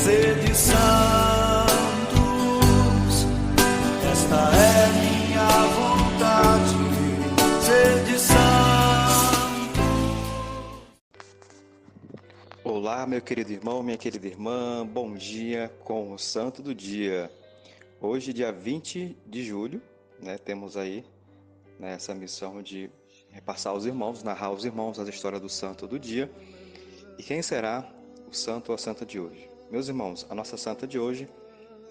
Sede santos, esta é minha vontade. Sede santos. Olá, meu querido irmão, minha querida irmã, bom dia com o Santo do Dia. Hoje, dia 20 de julho, temos aí essa missão de repassar aos irmãos, narrar aos irmãos a história do Santo do Dia. E quem será o santo ou a santa de hoje? Meus irmãos, a nossa santa de hoje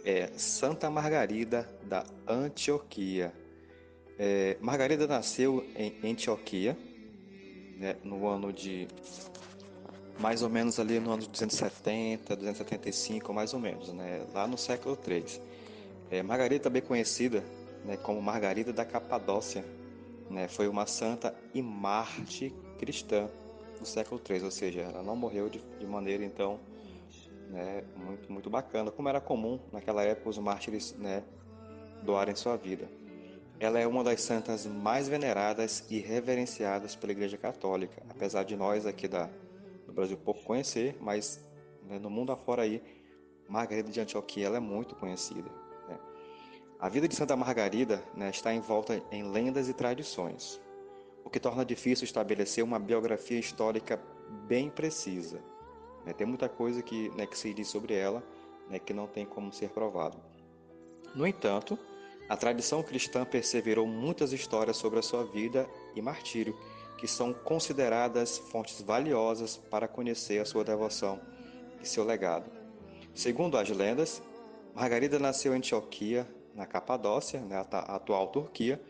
é Santa Margarida da Antioquia. Margarida nasceu em Antioquia, no ano de mais ou menos ali no ano de 270, 275, mais ou menos, lá no século III. Margarida, também conhecida como Margarida da Capadócia, foi uma santa e mártir cristã do século III, ou seja, ela não morreu de maneira, então, muito, muito bacana, como era comum naquela época os mártires doarem sua vida. Ela é uma das santas mais veneradas e reverenciadas pela Igreja Católica, apesar de nós aqui do Brasil pouco conhecer, mas no mundo afora aí, Margarida de Antioquia ela é muito conhecida. A vida de Santa Margarida está envolta em lendas e tradições, o que torna difícil estabelecer uma biografia histórica bem precisa. Tem muita coisa que se diz sobre ela que não tem como ser provado. No entanto, a tradição cristã perseverou muitas histórias sobre a sua vida e martírio, que são consideradas fontes valiosas para conhecer a sua devoção e seu legado. Segundo as lendas, Margarida nasceu em Antioquia, na Capadócia, a atual Turquia,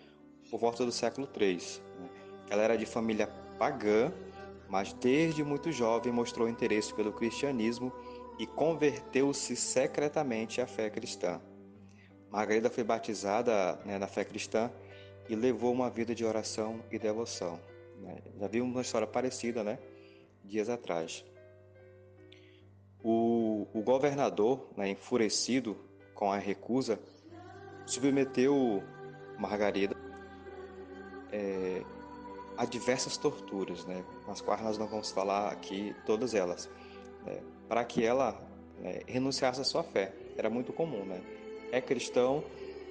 por volta do século III. Ela era de família pagã, mas desde muito jovem mostrou interesse pelo cristianismo e converteu-se secretamente à fé cristã. Margarida foi batizada na fé cristã e levou uma vida de oração e devoção. Já vimos uma história parecida, dias atrás. O governador, enfurecido com a recusa, submeteu Margarida a diversas torturas, nas quais nós não vamos falar aqui todas elas, para que ela renunciasse à sua fé. Era muito comum, É cristão,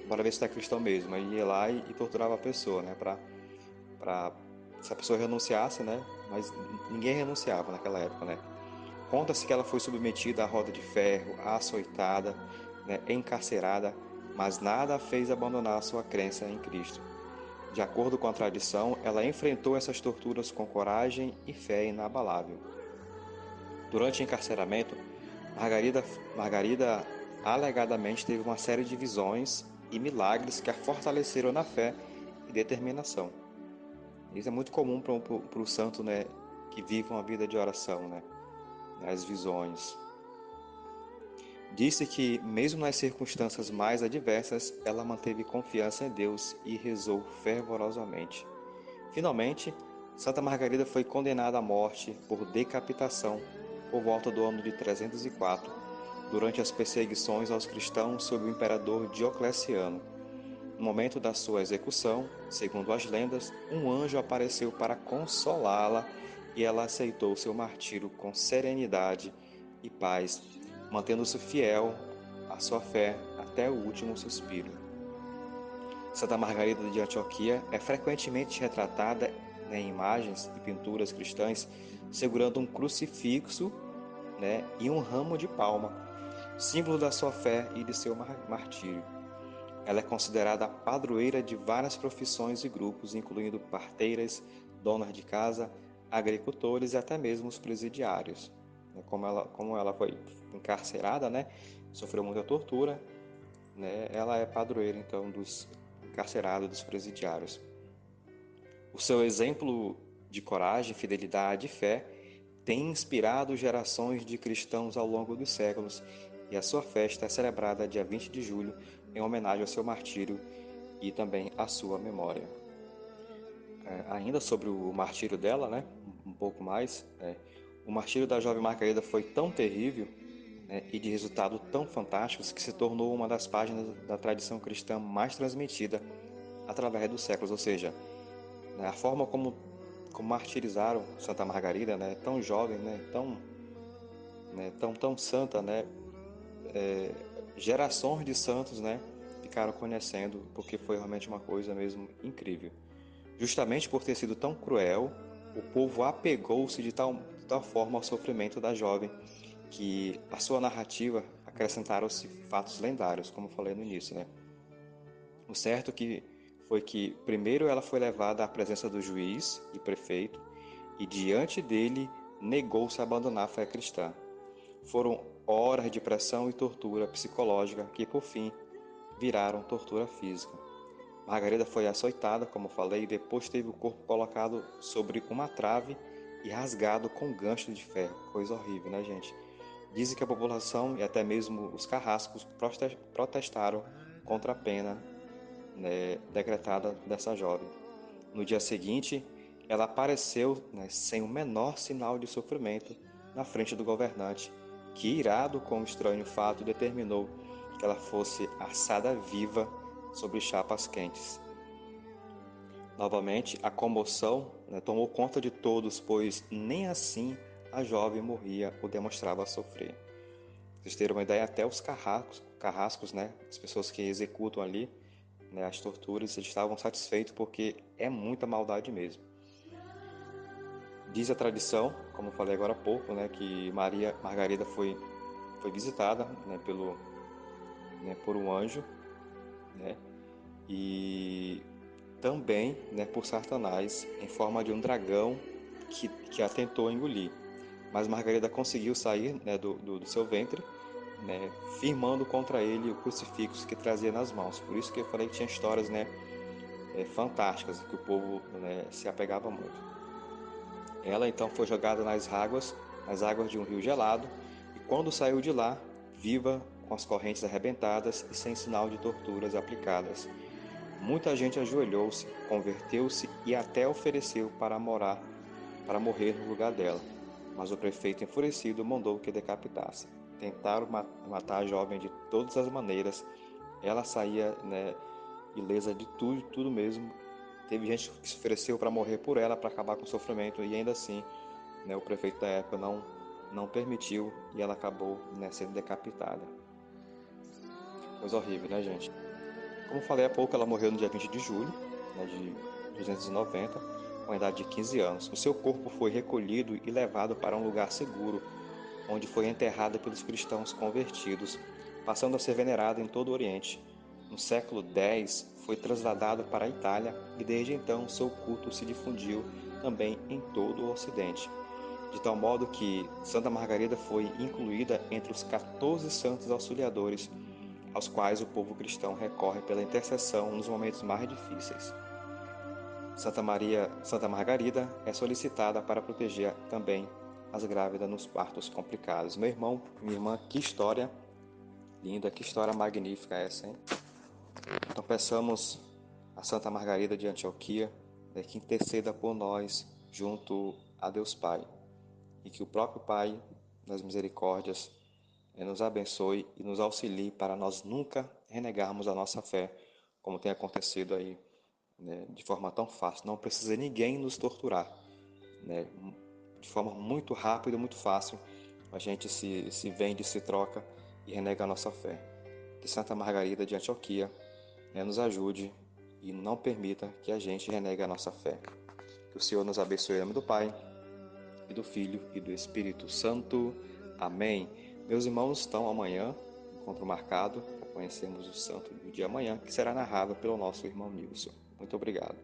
bora ver se é cristão mesmo. Aí ia lá e torturava a pessoa, para se a pessoa renunciasse, Mas ninguém renunciava naquela época, Conta-se que ela foi submetida à roda de ferro, açoitada, encarcerada, mas nada a fez abandonar sua crença em Cristo. De acordo com a tradição, ela enfrentou essas torturas com coragem e fé inabalável. Durante o encarceramento, Margarida alegadamente teve uma série de visões e milagres que a fortaleceram na fé e determinação. Isso é muito comum para o santo que vive uma vida de oração, as visões. Disse que, mesmo nas circunstâncias mais adversas, ela manteve confiança em Deus e rezou fervorosamente. Finalmente, Santa Margarida foi condenada à morte por decapitação por volta do ano de 304, durante as perseguições aos cristãos sob o imperador Diocleciano. No momento da sua execução, segundo as lendas, um anjo apareceu para consolá-la e ela aceitou seu martírio com serenidade e paz, mantendo-se fiel à sua fé até o último suspiro. Santa Margarida de Antioquia é frequentemente retratada em imagens e pinturas cristãs segurando um crucifixo e um ramo de palma, símbolo da sua fé e de seu martírio. Ela é considerada a padroeira de várias profissões e grupos, incluindo parteiras, donas de casa, agricultores e até mesmo os presidiários. Como ela foi encarcerada, sofreu muita tortura, ela é padroeira então dos encarcerados, dos presidiários. O seu exemplo de coragem, fidelidade e fé tem inspirado gerações de cristãos ao longo dos séculos, e a sua festa é celebrada dia 20 de julho em homenagem ao seu martírio e também à sua memória. Ainda sobre o martírio dela, um pouco mais, o martírio da jovem Margarida foi tão terrível e de resultado tão fantásticos que se tornou uma das páginas da tradição cristã mais transmitida através dos séculos, ou seja, a forma como martirizaram Santa Margarida, tão jovem, tão santa, gerações de santos, né, ficaram conhecendo, porque foi realmente uma coisa mesmo incrível. Justamente por ter sido tão cruel, o povo apegou-se de tal forma ao sofrimento da jovem, que a sua narrativa acrescentaram-se fatos lendários, como eu falei no início, né? O certo foi que primeiro ela foi levada à presença do juiz e prefeito, e diante dele negou-se a abandonar a fé cristã. Foram horas de pressão e tortura psicológica que, por fim, viraram tortura física. Margarida foi açoitada, como falei, e depois teve o corpo colocado sobre uma trave e rasgado com gancho de ferro. Coisa horrível, né, gente? Dizem que a população e até mesmo os carrascos protestaram contra a pena, né, decretada dessa jovem. No dia seguinte, ela apareceu, né, sem o menor sinal de sofrimento na frente do governante, que, irado com o estranho fato, determinou que ela fosse assada viva sobre chapas quentes. Novamente, a comoção, né, tomou conta de todos, pois nem assim a jovem morria ou demonstrava sofrer. Pra vocês terem uma ideia, até os carrascos, né, as pessoas que executam ali, né, as torturas, eles estavam satisfeitos porque é muita maldade mesmo. Diz a tradição, como eu falei agora há pouco, né, que Margarida foi visitada, né, por um anjo, né, e também, né, por Satanás em forma de um dragão que a tentou engolir. Mas Margarida conseguiu sair, né, do seu ventre, né, firmando contra ele o crucifixo que trazia nas mãos. Por isso que eu falei que tinha histórias, né, fantásticas, que o povo, né, se apegava muito. Ela então foi jogada nas águas de um rio gelado, e quando saiu de lá, viva, com as correntes arrebentadas e sem sinal de torturas aplicadas. Muita gente ajoelhou-se, converteu-se e até ofereceu para morrer no lugar dela. Mas o prefeito, enfurecido, mandou que decapitasse. Tentaram matar a jovem de todas as maneiras. Ela saía, né, ilesa de tudo mesmo. Teve gente que se ofereceu para morrer por ela, para acabar com o sofrimento, e ainda assim, né, o prefeito da época não permitiu, e ela acabou, né, sendo decapitada. Coisa horrível, né, gente? Como falei há pouco, ela morreu no dia 20 de julho, né, de 290, com a idade de 15 anos. O seu corpo foi recolhido e levado para um lugar seguro, onde foi enterrada pelos cristãos convertidos, passando a ser venerada em todo o Oriente. No século X, foi trasladado para a Itália e desde então seu culto se difundiu também em todo o Ocidente, de tal modo que Santa Margarida foi incluída entre os 14 santos auxiliadores aos quais o povo cristão recorre pela intercessão nos momentos mais difíceis. Santa Margarida é solicitada para proteger também as grávidas nos partos complicados. Meu irmão, minha irmã, que história linda, que história magnífica essa, hein? Então peçamos a Santa Margarida de Antioquia, né, que interceda por nós junto a Deus Pai, e que o próprio Pai, nas misericórdias, nos abençoe e nos auxilie para nós nunca renegarmos a nossa fé, como tem acontecido aí, né, de forma tão fácil. Não precisa ninguém nos torturar, né? De forma muito rápida, muito fácil, a gente se vende, se troca e renega a nossa fé. Que Santa Margarida de Antioquia, né, nos ajude e não permita que a gente renegue a nossa fé. Que o Senhor nos abençoe em nome do Pai, e do Filho e do Espírito Santo. Amém. Meus irmãos, estão amanhã, encontro marcado, para conhecermos o santo do dia amanhã, que será narrado pelo nosso irmão Nilson. Muito obrigado.